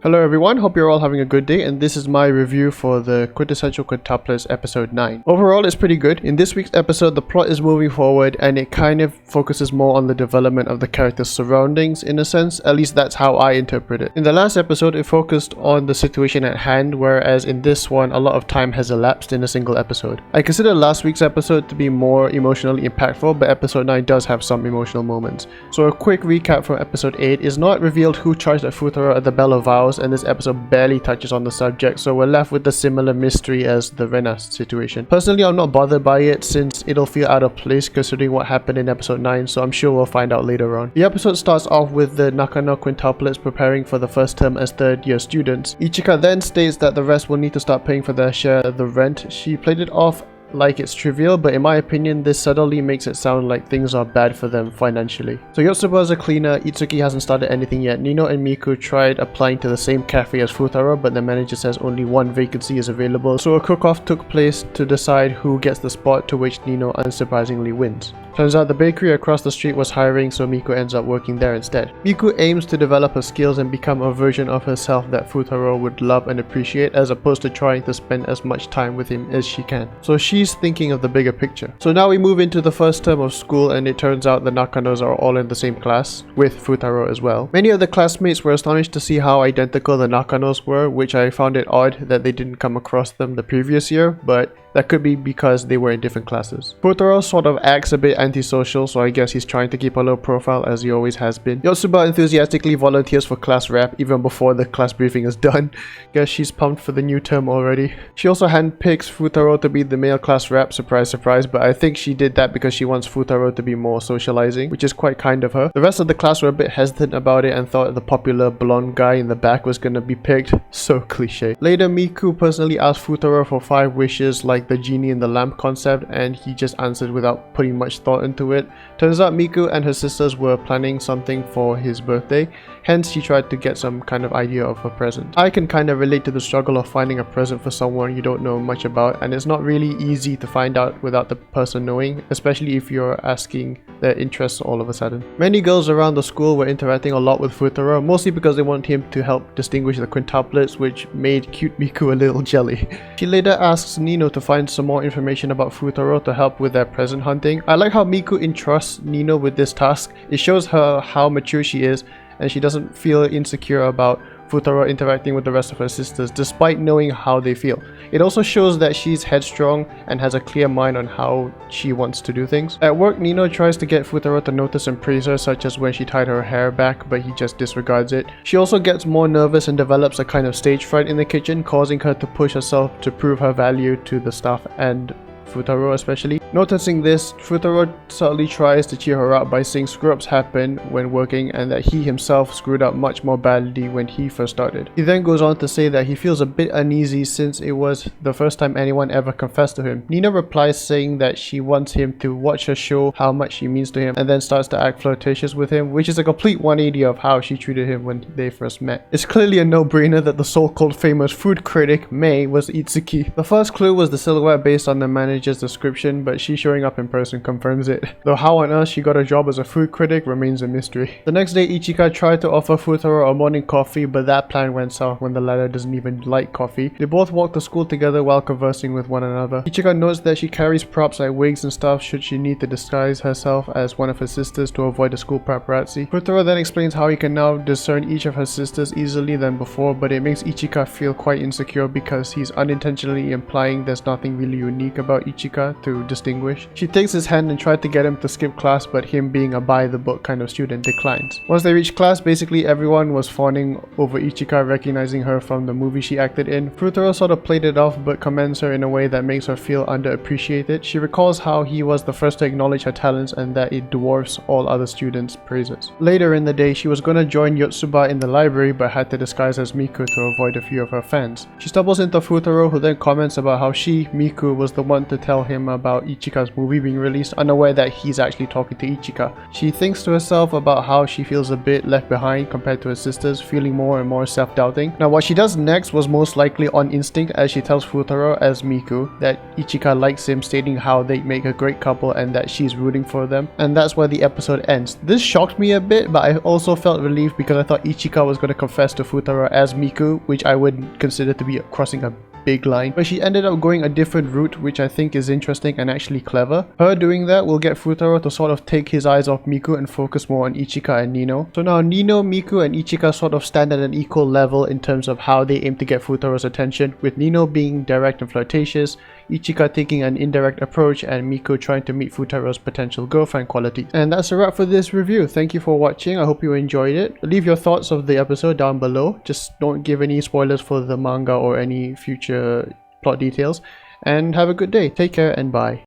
Hello everyone, hope you're all having a good day, and this is my review for the Quintessential Quintuplets episode 9. Overall, it's pretty good. In this week's episode, the plot is moving forward and it kind of focuses more on the development of the character's surroundings in a sense, at least that's how I interpret it. In the last episode, it focused on the situation at hand, whereas in this one, a lot of time has elapsed in a single episode. I consider last week's episode to be more emotionally impactful, but episode 9 does have some emotional moments. So a quick recap from episode 8 is not revealed who charged at Futaro at the Bell of Vows, and this episode barely touches on the subject, so we're left with a similar mystery as the Rena situation. Personally, I'm not bothered by it since it'll feel out of place considering what happened in episode 9, so I'm sure we'll find out later on. The episode starts off with the Nakano quintuplets preparing for the first term as third year students. Ichika then states that the rest will need to start paying for their share of the rent. She played it off like it's trivial, but in my opinion this subtly makes it sound like things are bad for them financially. So Yotsuba is a cleaner, Itsuki hasn't started anything yet. Nino and Miku tried applying to the same cafe as Futaro, but the manager says only one vacancy is available, so a cook-off took place to decide who gets the spot, to which Nino unsurprisingly wins. Turns out the bakery across the street was hiring, so Miku ends up working there instead. Miku aims to develop her skills and become a version of herself that Futaro would love and appreciate, as opposed to trying to spend as much time with him as she can. So she's thinking of the bigger picture. So now we move into the first term of school, and it turns out the Nakanos are all in the same class, with Futaro as well. Many of the classmates were astonished to see how identical the Nakanos were, which I found it odd that they didn't come across them the previous year, but that could be because they were in different classes. Futaro sort of acts a bit antisocial, so I guess he's trying to keep a low profile as he always has been. Yotsuba enthusiastically volunteers for class rep even before the class briefing is done. Guess she's pumped for the new term already. She also handpicks Futaro to be the male class rep, surprise surprise, but I think she did that because she wants Futaro to be more socializing, which is quite kind of her. The rest of the class were a bit hesitant about it and thought the popular blonde guy in the back was gonna be picked. So cliche. Later, Miku personally asked Futaro for 5 wishes like the genie in the lamp concept, and he just answered without putting much thought into it. Turns out Miku and her sisters were planning something for his birthday, hence she tried to get some kind of idea of a present. I can kind of relate to the struggle of finding a present for someone you don't know much about, and it's not really easy to find out without the person knowing, especially if you're asking their interests all of a sudden. Many girls around the school were interacting a lot with Futaro, mostly because they want him to help distinguish the quintuplets, which made cute Miku a little jelly. She later asks Nino to find some more information about Futaro to help with their present hunting. I like how Miku entrusts Nino with this task. It shows her how mature she is, and she doesn't feel insecure about Futaro interacting with the rest of her sisters despite knowing how they feel. It also shows that she's headstrong and has a clear mind on how she wants to do things. At work, Nino tries to get Futaro to notice and praise her, such as when she tied her hair back, but he just disregards it. She also gets more nervous and develops a kind of stage fright in the kitchen, causing her to push herself to prove her value to the staff and Futaro especially. Noticing this, Futaro subtly tries to cheer her up by saying screw-ups happen when working and that he himself screwed up much more badly when he first started. He then goes on to say that he feels a bit uneasy since it was the first time anyone ever confessed to him. Nina replies saying that she wants him to watch her show how much she means to him, and then starts to act flirtatious with him, which is a complete 180 of how she treated him when they first met. It's clearly a no-brainer that the so-called famous food critic Mei was Itsuki. The first clue was the silhouette based on the manager's description, but she showing up in person confirms it. Though how on earth she got a job as a food critic remains a mystery. The next day, Ichika tried to offer Futaro a morning coffee, but that plan went south when the latter doesn't even like coffee. They both walk to school together while conversing with one another. Ichika notes that she carries props like wigs and stuff should she need to disguise herself as one of her sisters to avoid the school paparazzi. Futaro then explains how he can now discern each of her sisters easily than before, but it makes Ichika feel quite insecure because he's unintentionally implying there's nothing really unique about Ichika to distinguish. She takes his hand and tried to get him to skip class, but him being a by-the-book kind of student declines. Once they reach class, basically everyone was fawning over Ichika, recognizing her from the movie she acted in. Futaro sort of played it off but commends her in a way that makes her feel underappreciated. She recalls how he was the first to acknowledge her talents and that it dwarfs all other students' praises. Later in the day, she was gonna join Yotsuba in the library but had to disguise as Miku to avoid a few of her fans. She stumbles into Futaro, who then comments about how she, Miku, was the one to to tell him about Ichika's movie being released, unaware that he's actually talking to Ichika. She thinks to herself about how she feels a bit left behind compared to her sisters, feeling more and more self-doubting. Now what she does next was most likely on instinct, as she tells Futaro as Miku that Ichika likes him, stating how they make a great couple and that she's rooting for them, and that's where the episode ends. This shocked me a bit, but I also felt relieved because I thought Ichika was going to confess to Futaro as Miku, which I would consider to be crossing a big line, but she ended up going a different route, which I think is interesting and actually clever. Her doing that will get Futaro to sort of take his eyes off Miku and focus more on Ichika and Nino. So now Nino, Miku and Ichika sort of stand at an equal level in terms of how they aim to get Futaro's attention, with Nino being direct and flirtatious, Ichika taking an indirect approach, and Miku trying to meet Futaro's potential girlfriend qualities. And that's a wrap for this review. Thank you for watching. I hope you enjoyed it. Leave your thoughts of the episode down below. Just don't give any spoilers for the manga or any future plot details. And have a good day. Take care and bye.